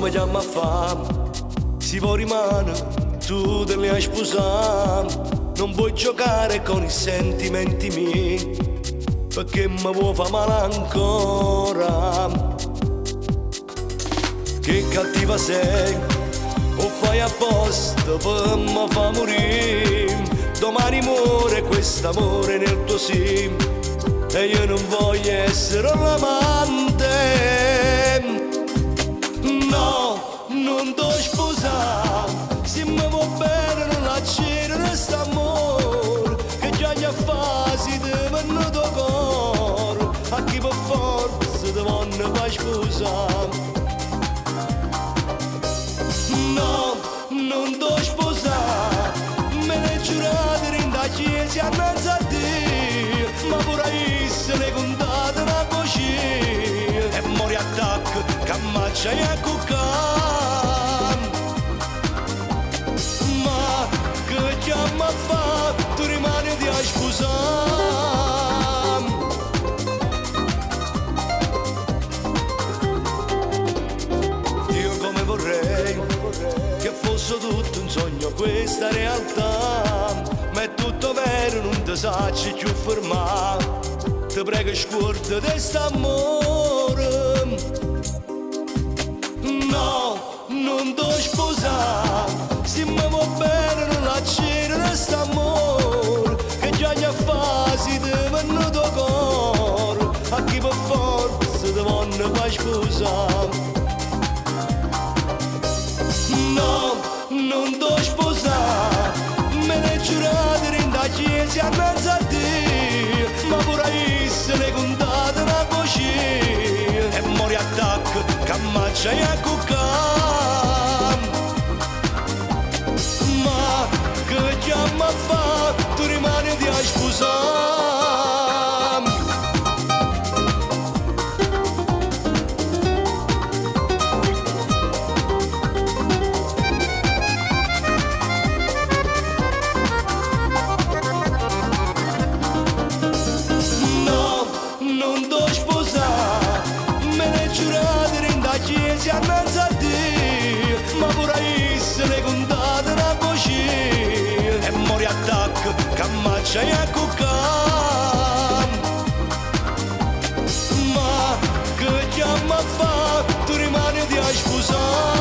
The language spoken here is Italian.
mi chiama a fame, si può rimanere, tu te ne hai sposato. Non puoi giocare con i sentimenti miei, perché mi vuoi fa male ancora. Che cattiva sei, o fai apposta per mi fa morire. Domani muore quest'amore nel tuo sì, e io non voglio essere un amante. No, non t'ho sposato, se mi vuoi bene non accedere quest'amore, che già gli affasi ti venuto cuore, a chi per forza ti voglio far sposare. No, non t'ho sposato, me l'hai giurato in da chiesa innanzi a te, ma pure essere contata una voce, e mori attacco che ammacciai a cuccare. Ma che chiama fa, tu rimani di a sposare. Io come vorrei che fosse tutto un sogno questa realtà, ma è tutto vero, non ti sacci più fermare. Ti prego scorda di st'amore. No, non t'ho sposato, se mi vuoi bene non accedere st'amore, che già gli affasi ti venuto cuore, a chi per forza ti voglio far sposare. No, non t'ho sposato, me l'hai giurato in da chiesa innanzi a te, ma pure essere contata una voce, e mori attacco che ammacciai a cuccare. Ma che chiama fa, tu rimani di a sposare. Non t'ho sposato, me l'hai giurato in da chiesa innanzi a te, ma pure essere contata una voce, e mori attacco che ammacciai a cuccare. Ma che chiama fa, tu rimani di a sposare.